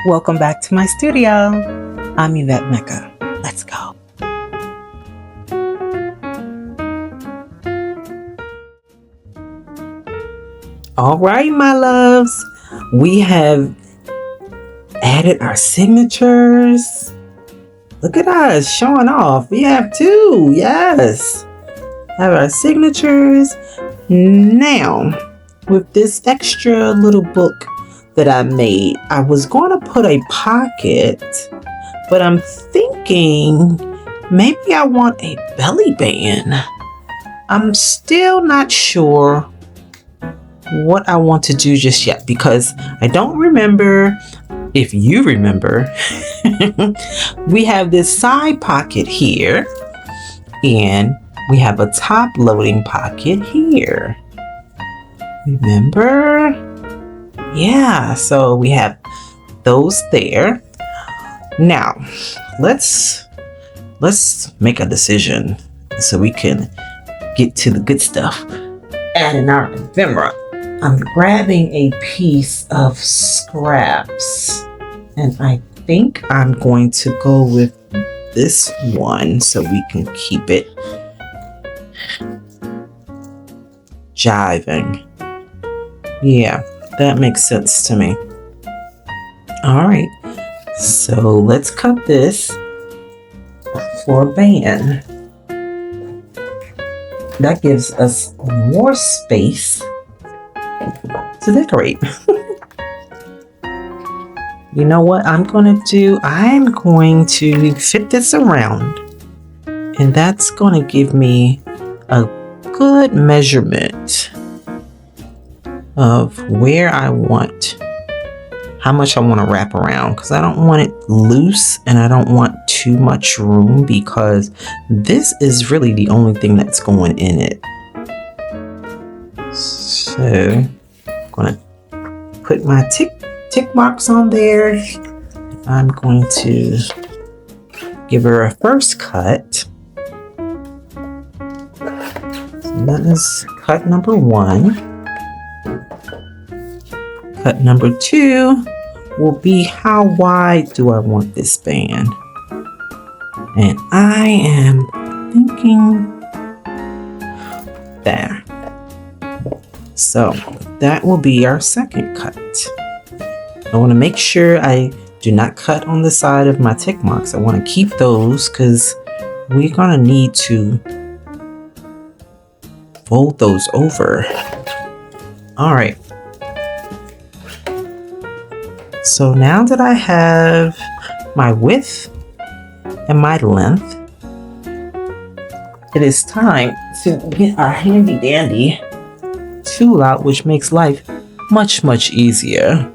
Welcome back to my studio. I'm Yvette Mecca. Let's go. All right, my loves. We have added our signatures. Look at us showing off. We have two. Yes. Have our signatures. Now, with this extra little book that I made, I was going to put a pocket, but I'm thinking maybe I want a belly band. I'm still not sure what I want to do just yet because I don't remember. If you remember, we have this side pocket here and we have a top loading pocket here. Remember? Yeah, so we have those there. Now, let's make a decision so we can get to the good stuff. Adding our ephemera. I'm grabbing a piece of scraps and I think I'm going to go with this one so we can keep it jiving. Yeah, that makes sense to me. All right, so let's cut this for a band. That gives us more space to decorate. You know what I'm going to do? I'm going to fit this around and that's going to give me a good measurement of where I want, how much I want to wrap around, because I don't want it loose and I don't want too much room because this is really the only thing that's going in it. So I'm going to put my tick marks on there. I'm going to give her a first cut. So that is cut number 1. Cut number 2 will be how wide do I want this band? And I am thinking there. So that will be our second cut. I want to make sure I do not cut on the side of my tick marks. I want to keep those because we're going to need to fold those over. All right. So now that I have my width and my length, it is time to get our handy dandy tool out, which makes life much easier.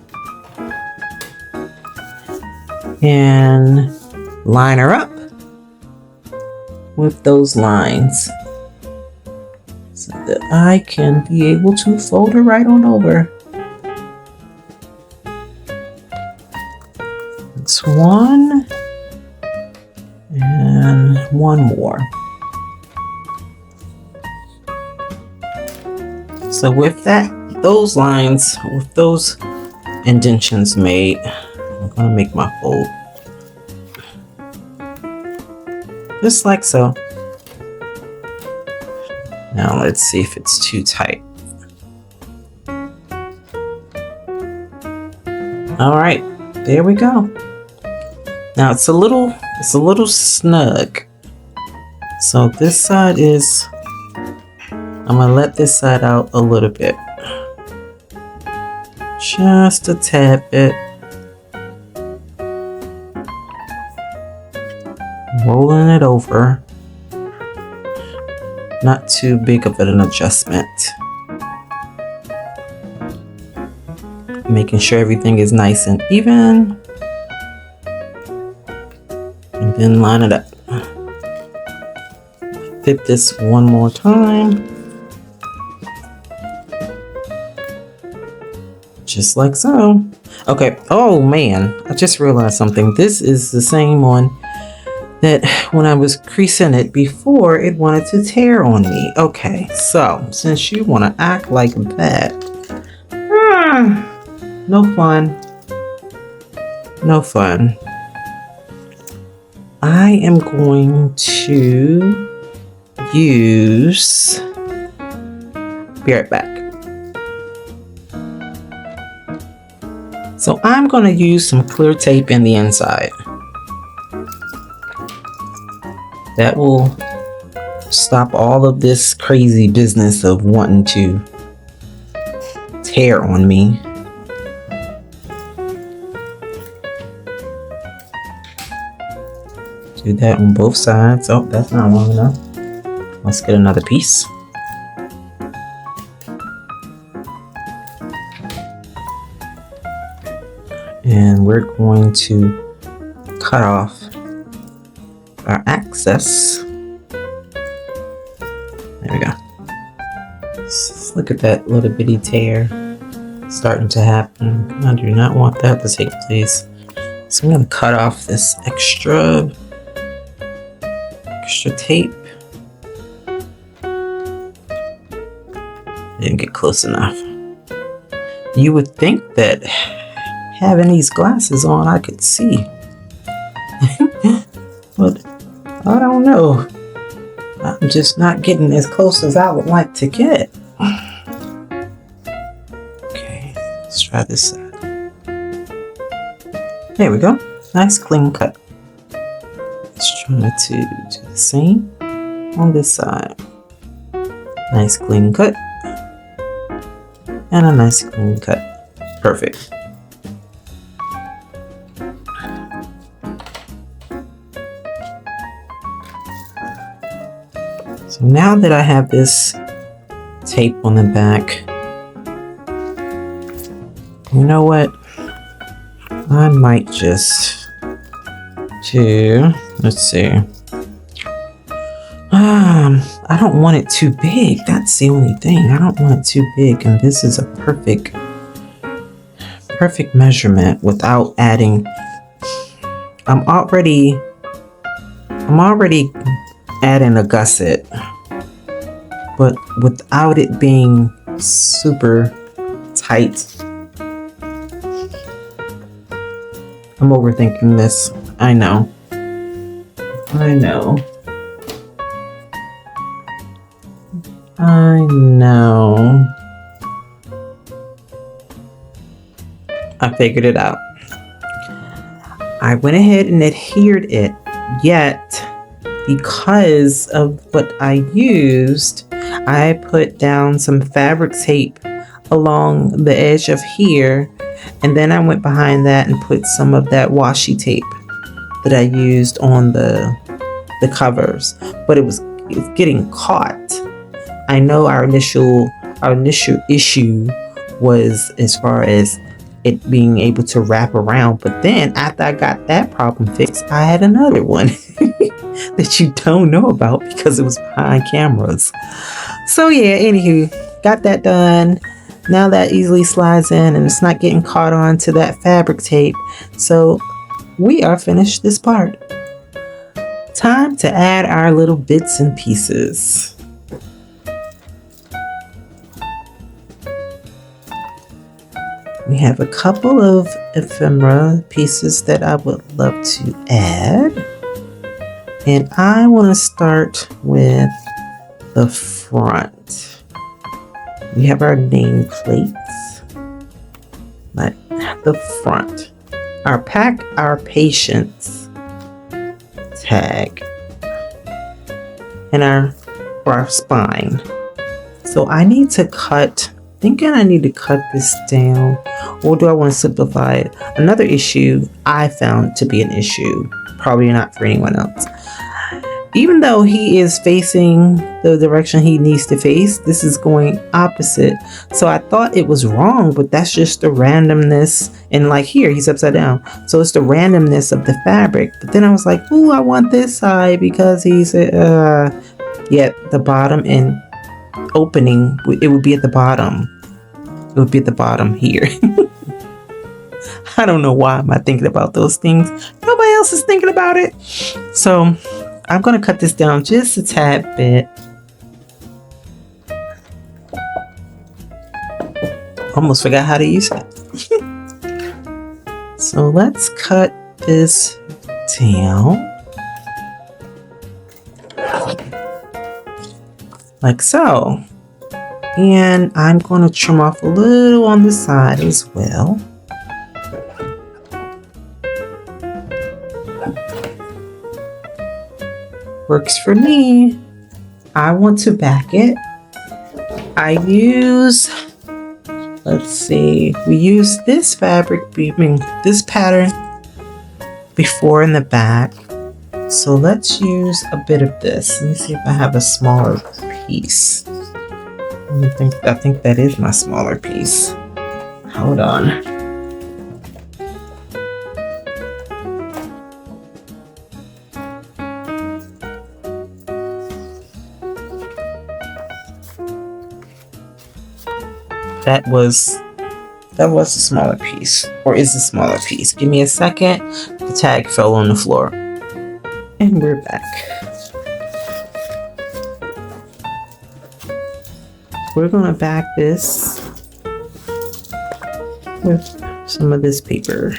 And line her up with those lines so that I can be able to fold her right on over. That's one and one more. So with that, those lines, with those indentions made, I'm going to make my fold just like so. Now let's see if it's too tight. All right, there we go. Now it's a little snug. So this side is, I'm gonna let this side out a little bit, just a tad bit. Rolling it over. Not too big of an adjustment. Making sure everything is nice and even. And then line it up. Fit this one more time. Just like so. Okay. Oh man, I just realized something. This is the same one that when I was creasing it before, it wanted to tear on me. Okay, so since you want to act like that, no fun. No fun. I am going to use, be right back. So I'm going to use some clear tape in the inside. That will stop all of this crazy business of wanting to tear on me. Do that on both sides. Oh, that's not long enough. Let's get another piece. And we're going to cut off our excess. There we go. Just look at that little bitty tear starting to happen. I do not want that to take place. So I'm going to cut off this extra tape. Didn't get close enough. You would think that having these glasses on, I could see. But I don't know. I'm just not getting as close as I would like to get. Okay, let's try this side. There we go. Nice clean cut. Let's try to do the same on this side. Nice clean cut. And a nice clean cut. Perfect. So now that I have this tape on the back, you know what? I might just do, let's see. I don't want it too big. That's the only thing. I don't want it too big. And this is a perfect measurement without adding. I'm already adding a gusset, but without it being super tight. I'm overthinking this. I know. I figured it out. I went ahead and adhered it, yet because of what I used, I put down some fabric tape along the edge of here, and then I went behind that and put some of that washi tape that I used on the covers, but it was getting caught. I know our initial issue was as far as it being able to wrap around, but then after I got that problem fixed, I had another one that you don't know about because it was behind cameras. So yeah, anywho, got that done. Now that easily slides in and it's not getting caught on to that fabric tape. So we are finished this part. Time to add our little bits and pieces. We have a couple of ephemera pieces that I would love to add. And I want to start with the front. We have our name plates. But the front. Our pack our patience tag. And our spine. So I need to cut, thinking I need to cut this down, or do I want to simplify it? Another issue I found to be an issue, probably not for anyone else. Even though he is facing the direction he needs to face, this is going opposite. So I thought it was wrong, but that's just the randomness. And like here, he's upside down. So it's the randomness of the fabric. But then I was like, ooh, I want this side because he's, yet the bottom and opening, it would be at the bottom. It would be at the bottom here. I don't know why am I thinking about those things. Nobody else is thinking about it. So I'm going to cut this down just a tad bit. Almost forgot how to use it. So let's cut this down like so. And I'm going to trim off a little on the side as well. Works for me. I want to back it. I use, let's see, we use this fabric, this pattern before in the back. So let's use a bit of this. Let me see if I have a smaller piece. I think that is my smaller piece. Hold on. That was a smaller piece, or is a smaller piece. Give me a second. The tag fell on the floor. And we're back. We're gonna back this with some of this paper.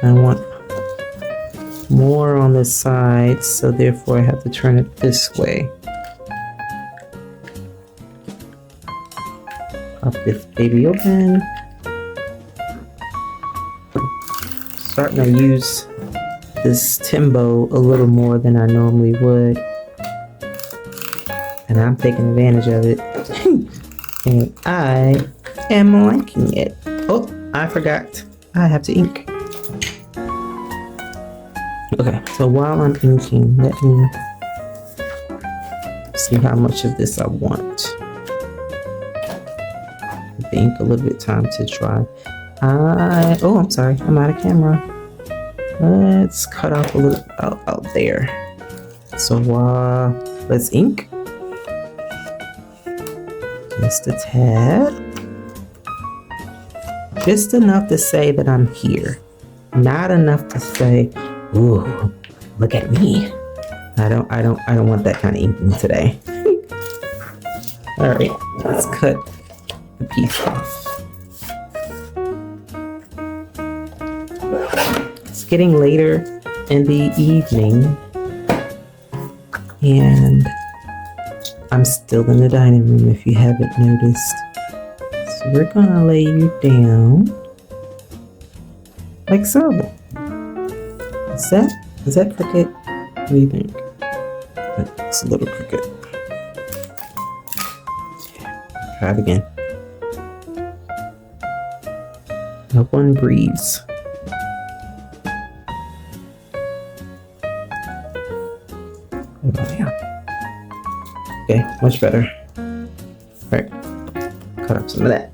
I want more on the sides, so therefore I have to turn it this way. Pop this baby open. Starting to use this Timbo a little more than I normally would. And I'm taking advantage of it. And I am liking it. Oh, I forgot. I have to ink. Okay, so while I'm inking, let me see how much of this I want. The ink a little bit time to dry. Oh, I'm sorry. I'm out of camera. Let's cut off a little out there. So let's ink. Just a tad. Just enough to say that I'm here. Not enough to say, ooh, look at me. I don't want that kind of inking today. All right, let's cut the piece off. It's getting later in the evening, and I'm still in the dining room if you haven't noticed. So we're gonna lay you down like so. Is that crooked? What do you think? It's a little crooked. Try it again. No one breathes. Okay, much better. Alright, cut up some of that.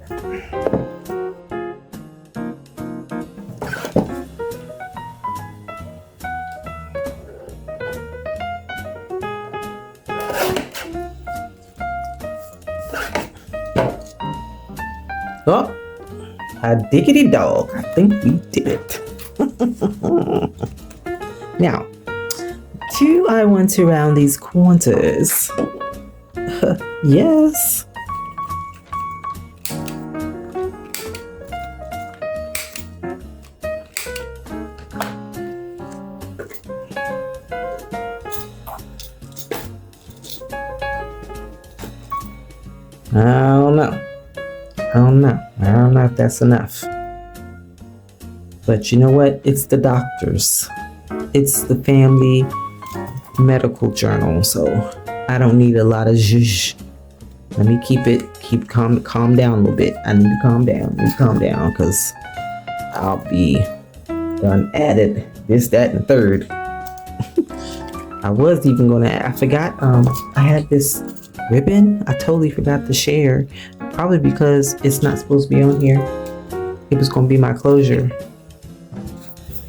Oh, a diggity dog. I think we did it. Now, do I want to round these corners? Yes. I don't know if that's enough. But you know what? It's the doctors. It's the family medical journal, so I don't need a lot of zhuzh. Let me keep calm down a little bit. I need to calm down because I'll be done added this, that, and the third. I was even I forgot, I had this ribbon I totally forgot to share, probably because it's not supposed to be on here. It was going to be my closure,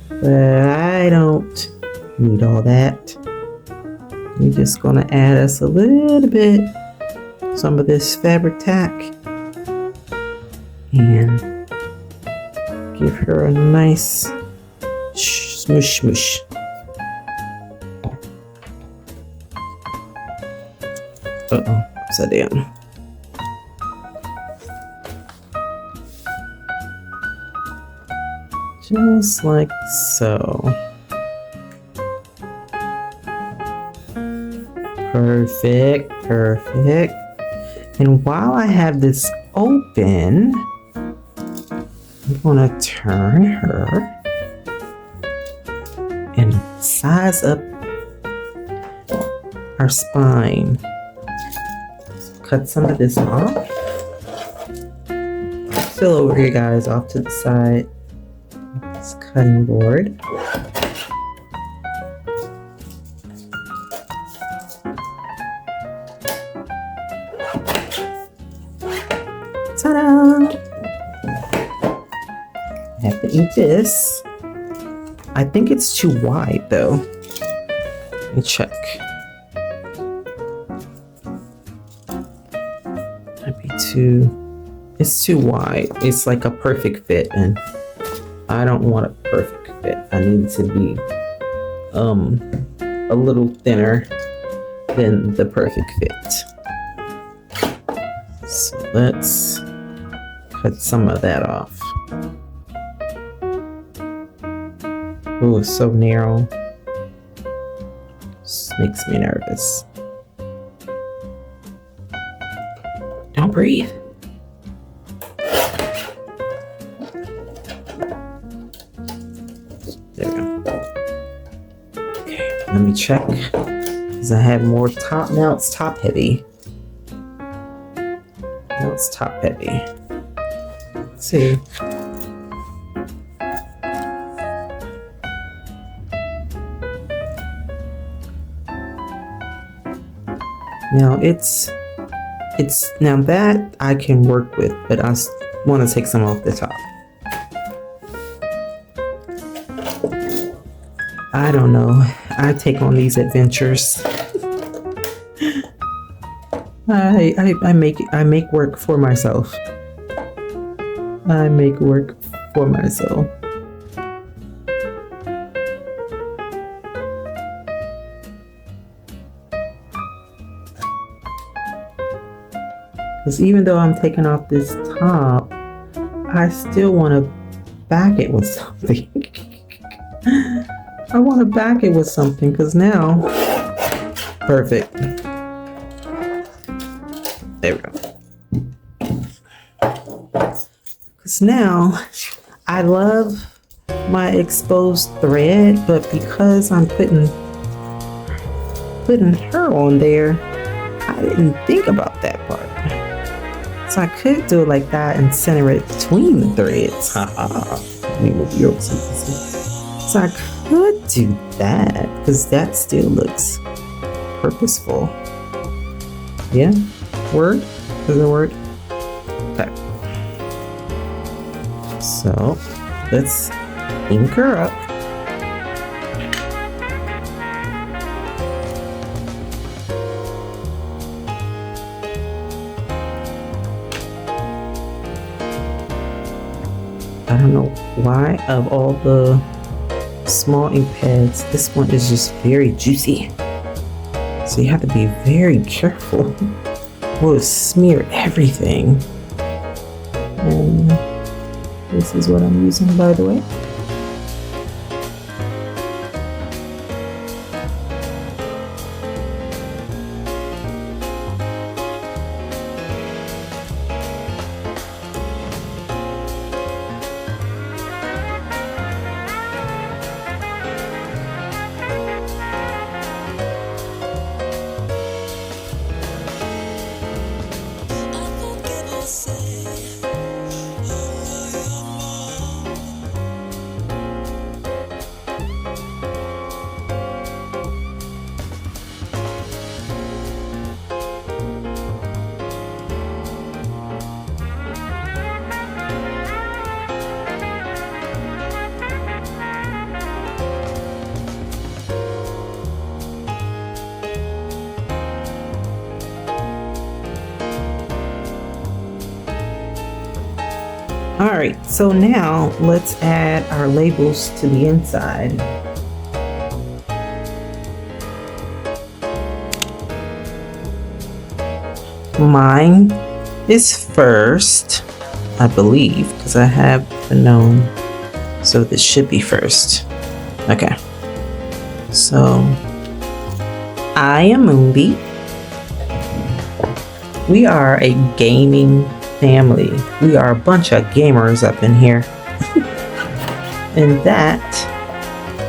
but I don't need all that. We're just going to add us a little bit, some of this fabric tack, and give her a nice smush smush. Uh-oh, upside down. Just like so. Perfect, perfect. And while I have this open, I'm gonna turn her and size up our spine. Cut some of this off. Fill over here, guys, off to the side. This cutting board. Ta-da! I have to eat this. I think it's too wide though. Let me check. It's too wide. It's like a perfect fit, and I don't want a perfect fit. I need it to be a little thinner than the perfect fit. So let's cut some of that off. Oh, it's so narrow. This makes me nervous. Don't breathe. There we go. Okay, let me check. Because I have more top. Now it's top heavy. Now it's top heavy. Let's see. Now it's now that I can work with, but I want to take some off the top. I don't know. I take on these adventures. I make work for myself. I make work for myself. Because even though I'm taking off this top, I still want to back it with something. I want to back it with something because now, perfect. There we go. Because now, I love my exposed thread, but because I'm putting her on there, I didn't think about that part. So I could do it like that and center it between the threads. Let me move you over so you can see. So I could do that because that still looks purposeful. Yeah? Word? Does it work? Okay. So let's ink her up. I don't know why of all the small ink pads, this one is just very juicy. So you have to be very careful. Will smear everything. And this is what I'm using, by the way. Alright, so now let's add our labels to the inside. Mine is first, I believe, because I have the gnome So this should be first. Okay. So I am Moonby. We are a gaming family. We are a bunch of gamers up in here. And that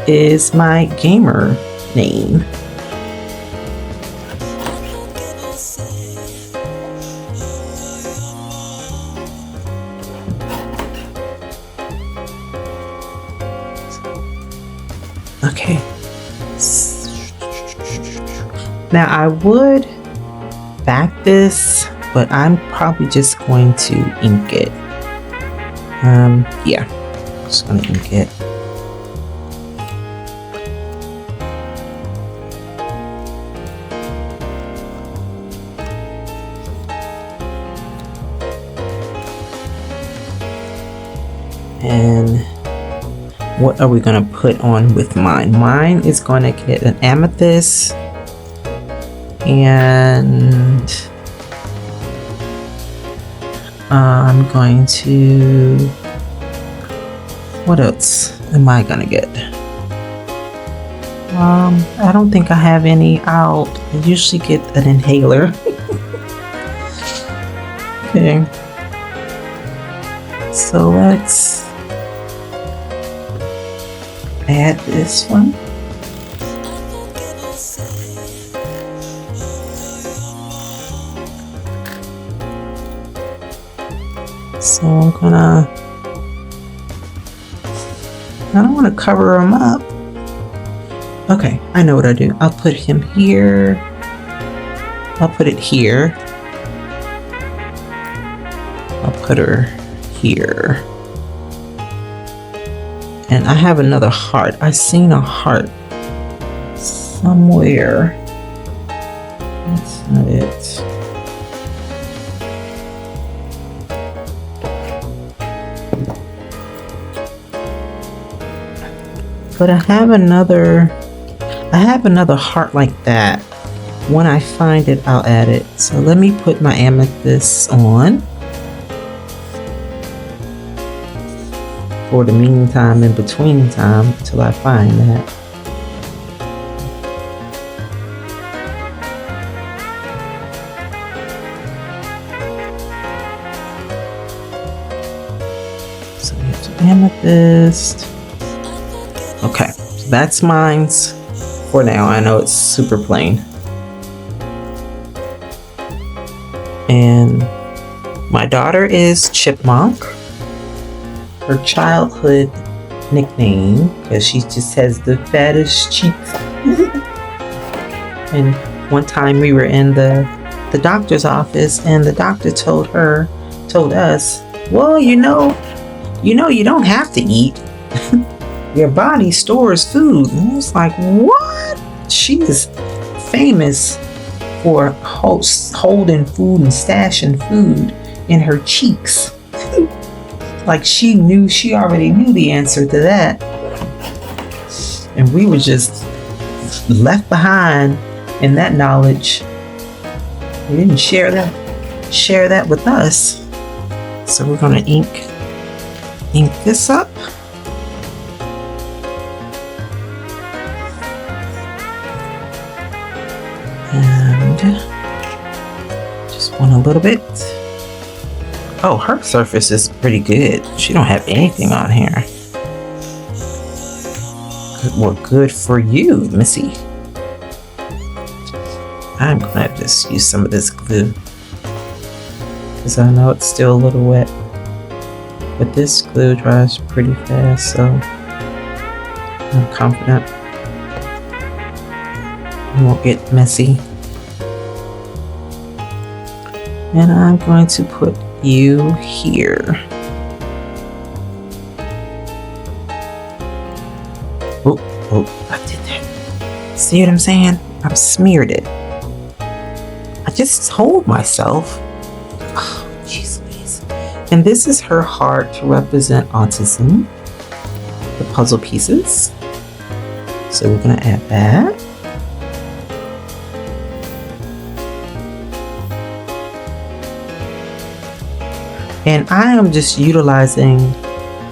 is my gamer name. Okay. Now I would back this, but I'm probably just going to ink it. Yeah, just gonna ink it. And what are we gonna put on with mine? Mine is gonna get an amethyst, and I'm going to, what else am I gonna get? I don't think I have any out. I usually get an inhaler. Okay. So let's add this one. So I'm gonna, I don't want to cover him up. Okay, I know what I do. I'll put him here. I'll put it here. I'll put her here. And I have another heart. I seen a heart somewhere. That's not it. But I have another heart like that. When I find it, I'll add it. So let me put my amethyst on. For the meantime, in between time, until I find that. So we have some amethyst. Okay, so that's mine's for now. I know it's super plain. And my daughter is Chipmunk. Her childhood nickname, because she just has the fattest cheeks. And one time we were in the doctor's office, and the doctor told us, well, you know you don't have to eat. Your body stores food. And I was like, what? She is famous for holding food and stashing food in her cheeks. Like she already knew the answer to that. And we were just left behind in that knowledge. We didn't share that with us. So we're gonna ink this up. And just want a little bit. Oh, her surface is pretty good. She don't have anything on here. Well, good for you, Missy. I'm gonna just use some of this glue, because I know it's still a little wet. But this glue dries pretty fast, so I'm confident it won't get messy. And I'm going to put you here. Oh, I did that. See what I'm saying? I've smeared it. I just told myself. Oh, jeez Louise. And this is her heart to represent autism. The puzzle pieces. So we're gonna add that. And I am just utilizing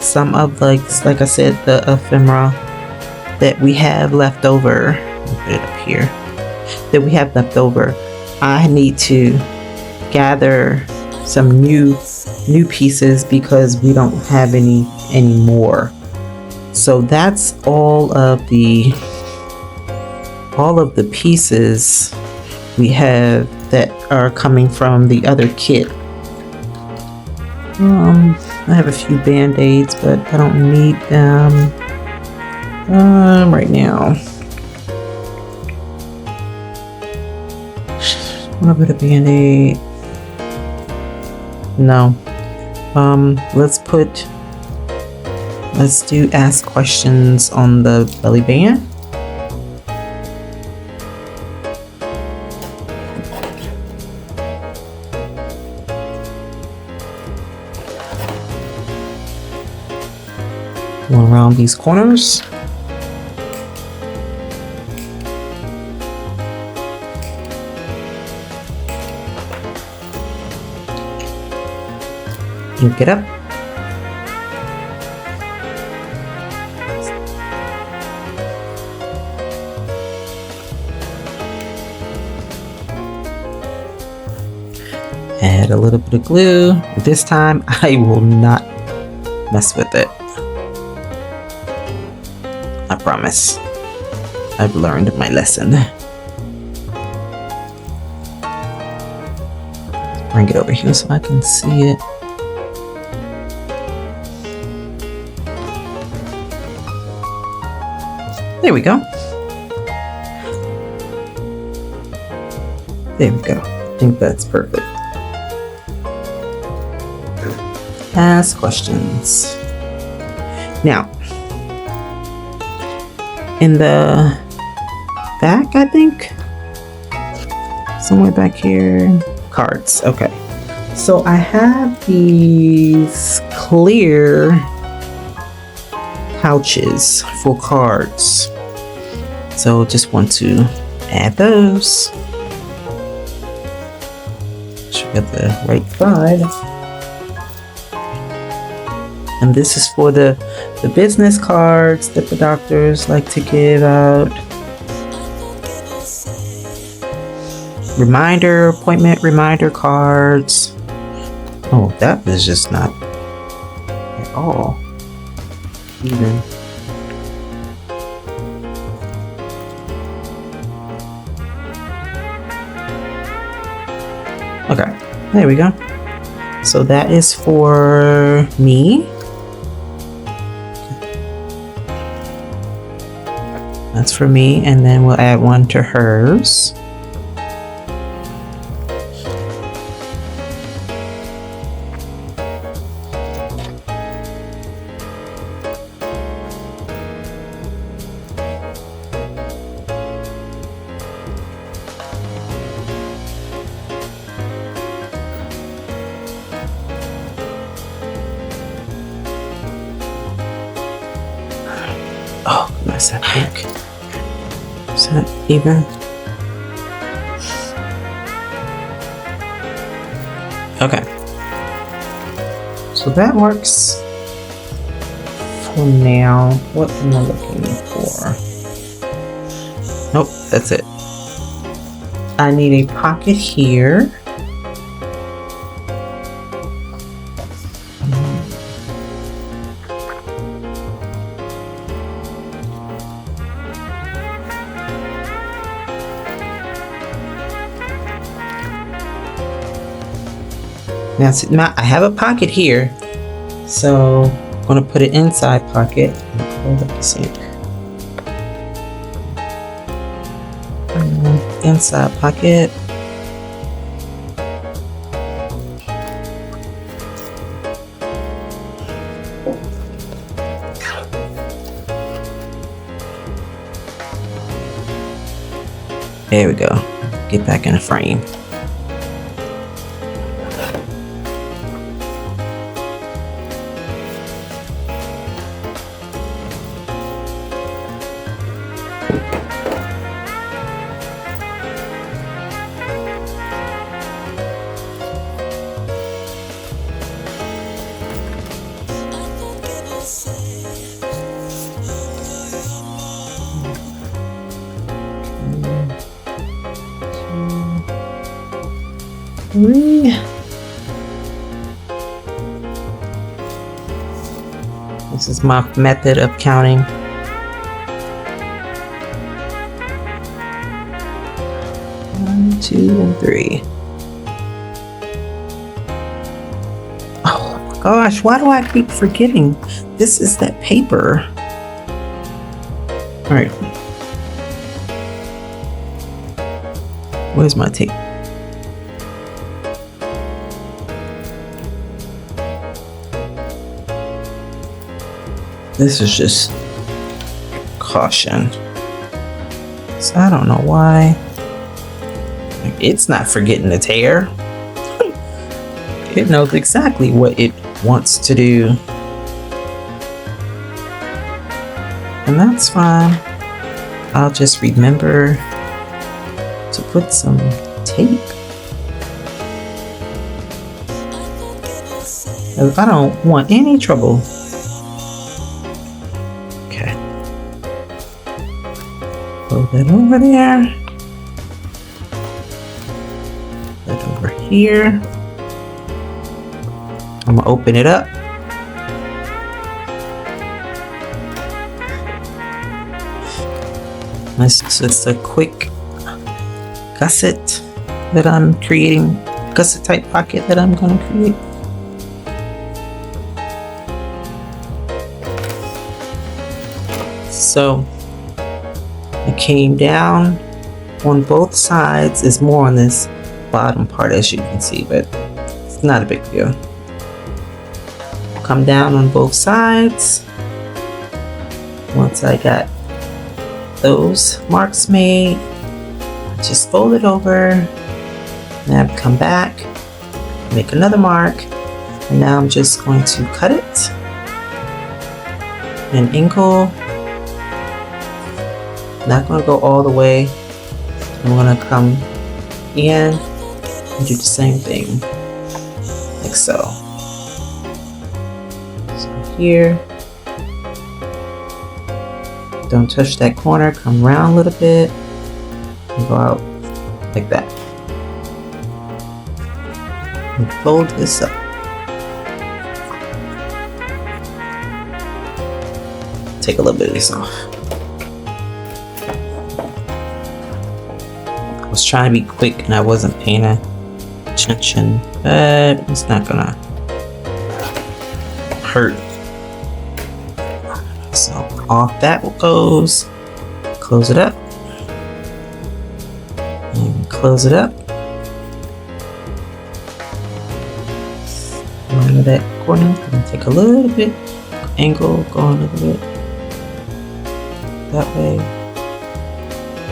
some of like I said, the ephemera that we have left over. I'll put it up here. That we have left over. I need to gather some new pieces because we don't have any more. So that's all of the pieces we have that are coming from the other kit. I have a few band-aids, but I don't need them right now. A little bit of band-aid. No. Let's do ask questions on the belly band. Go around these corners. And get up. Add a little bit of glue. This time I will not mess with it. I promise. I've learned my lesson. Bring it over here so I can see it. There we go. There we go. I think that's perfect. Ask questions. Now, in the back, I think, somewhere back here, cards. Okay. So I have these clear pouches for cards. So just want to add those. Should get the right side. And this is for the business cards that the doctors like to give out. Appointment reminder cards. Oh, that is just not at all even. Okay, there we go. So that is for me. That's for me, and then we'll add one to hers. Oh, goodness, I think. Is that even? Okay. So that works for now. What am I looking for? Nope, that's it. I need a pocket here. Now, I have a pocket here, so I'm going to put an inside pocket. Close up the sink. Inside pocket. There we go. Get back in the frame. 3. This is my method of counting. 1, 2, and 3. Oh my gosh, why do I keep forgetting? This is that paper. All right. Where's my tape? This is just caution. So I don't know why. It's not forgetting to tear. It knows exactly what it wants to do. And that's fine. I'll just remember to put some tape. I don't want any trouble. Okay. Pull that over there. That over here. I'm gonna open it up. This is just a quick gusset that I'm creating, gusset type pocket that I'm going to create. So it came down on both sides. It's more on this bottom part, as you can see, but it's not a big deal. Come down on both sides. Once I got those marks made, just fold it over, then come back, make another mark, and now I'm just going to cut it an angle. Not going to go all the way. I'm going to come in and do the same thing, like so. So here, don't touch that corner, come around a little bit, and go out like that. And fold this up. Take a little bit of this off. I was trying to be quick and I wasn't paying attention, but it's not gonna hurt. So off that goes. Close it up. And close it up. Under that corner, I'm gonna take a little bit angle, go a little bit that way,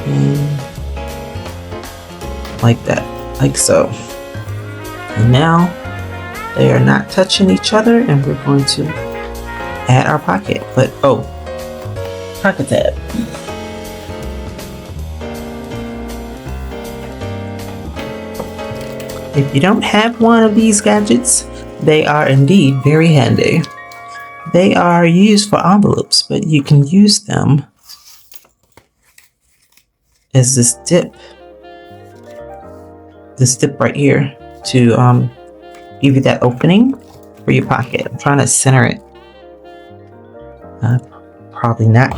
and like that, like so. And now they are not touching each other, and we're going to add our pocket. But oh, pocket tab. If you don't have one of these gadgets, they are indeed very handy. They are used for envelopes, but you can use them as this dip right here to give you that opening for your pocket. I'm trying to center it. Probably not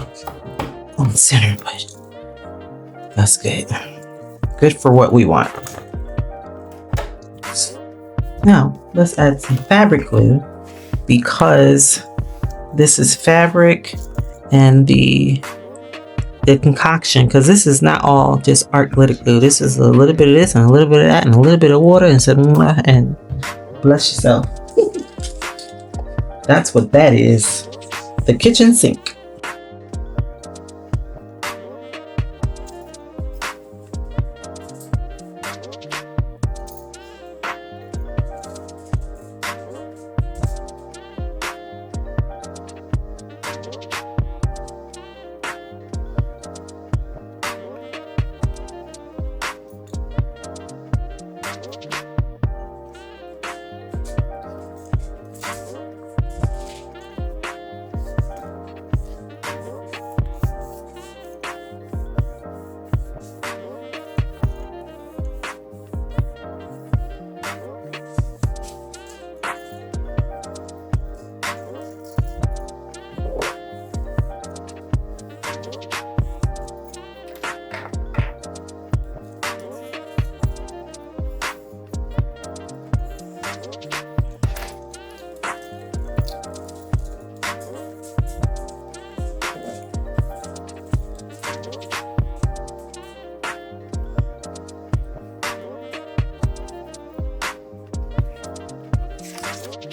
on center, but that's good. Good for what we want. Now let's add some fabric glue, because this is fabric and the concoction, because this is not all just art glitter glue. This is a little bit of this and a little bit of that and a little bit of water and some, and bless yourself. That's what that is. The kitchen sink.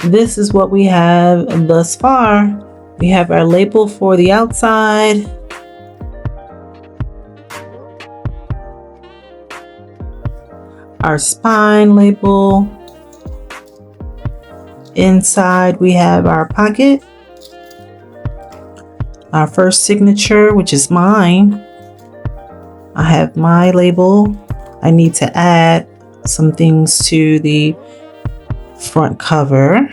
this is what we have thus far. We have our label for the outside. Our spine label. Inside we have our pocket. Our first signature, which is mine. I have my label. I need to add some things to the front cover.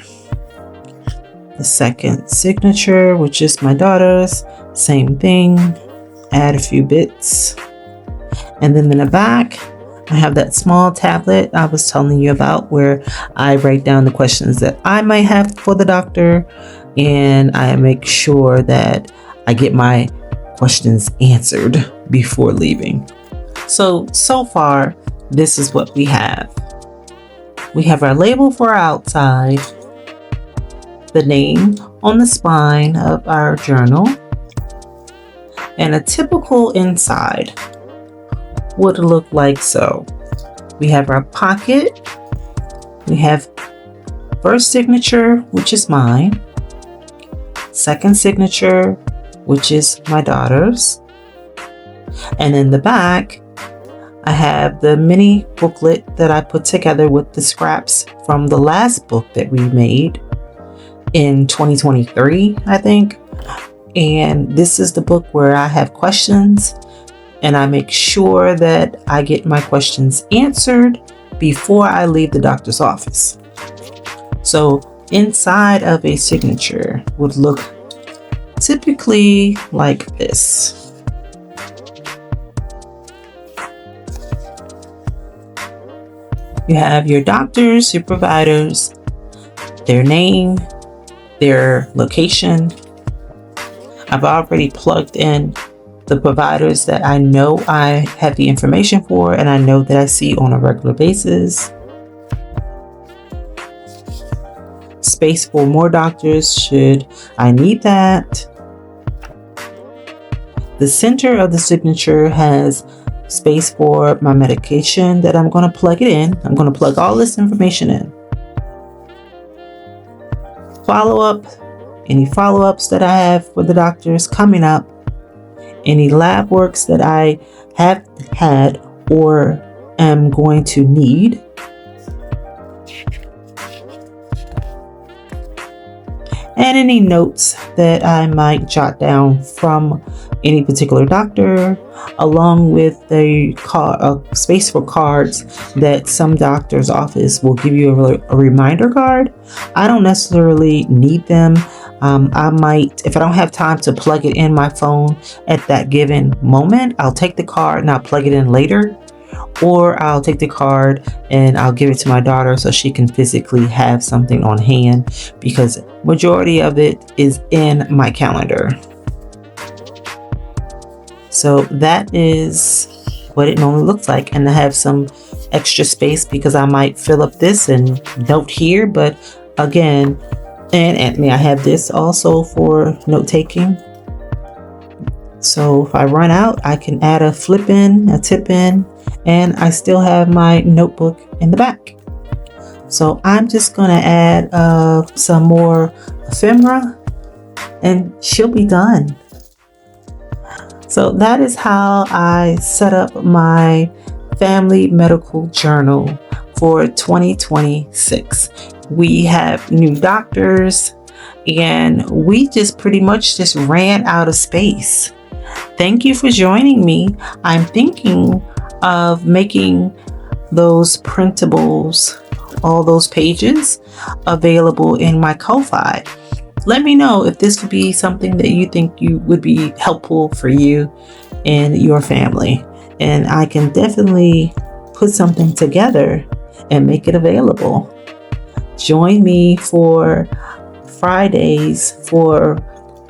The second signature, which is my daughter's, same thing. Add a few bits. And then in the back, I have that small tablet I was telling you about where I write down the questions that I might have for the doctor, and I make sure that I get my questions answered before leaving. So far, this is what we have. We have our label for our outside, the name on the spine of our journal, and a typical inside would look like so. We have our pocket. We have first signature, which is mine. Second signature, which is my daughter's. And in the back, I have the mini booklet that I put together with the scraps from the last book that we made in 2023, I think. And this is the book where I have questions, and I make sure that I get my questions answered before I leave the doctor's office. So inside of a signature would look typically like this. You have your doctors, your providers, their name, their location. I've already plugged in the providers that I know I have the information for and I know that I see on a regular basis. Space for more doctors should I need that. The center of the signature has space for my medication that I'm going to plug it in. I'm going to plug all this information in. Follow-up, any follow-ups that I have for the doctors coming up, any lab works that I have had or am going to need, and any notes that I might jot down from any particular doctor, along with a space for cards that some doctor's office will give you a reminder card. I don't necessarily need them. I might, if I don't have time to plug it in my phone at that given moment, I'll take the card and I'll plug it in later. Or I'll take the card and I'll give it to my daughter so she can physically have something on hand, because majority of it is in my calendar. So that is what it normally looks like. And I have some extra space because I might fill up this and note here. But again, and Anthony, I have this also for note taking. So if I run out, I can add a flip in, a tip in, and I still have my notebook in the back. So I'm just going to add some more ephemera and she'll be done. So that is how I set up my family medical journal for 2026. We have new doctors and we just pretty much just ran out of space. Thank you for joining me. I'm thinking of making those printables, all those pages, available in my Ko-Fi. Let me know if this would be something that you think would be helpful for you and your family. And I can definitely put something together and make it available. Join me for Fridays for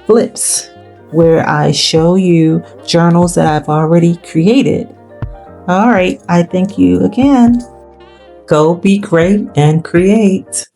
flips, where I show you journals that I've already created. All right, I thank you again. Go be great and create.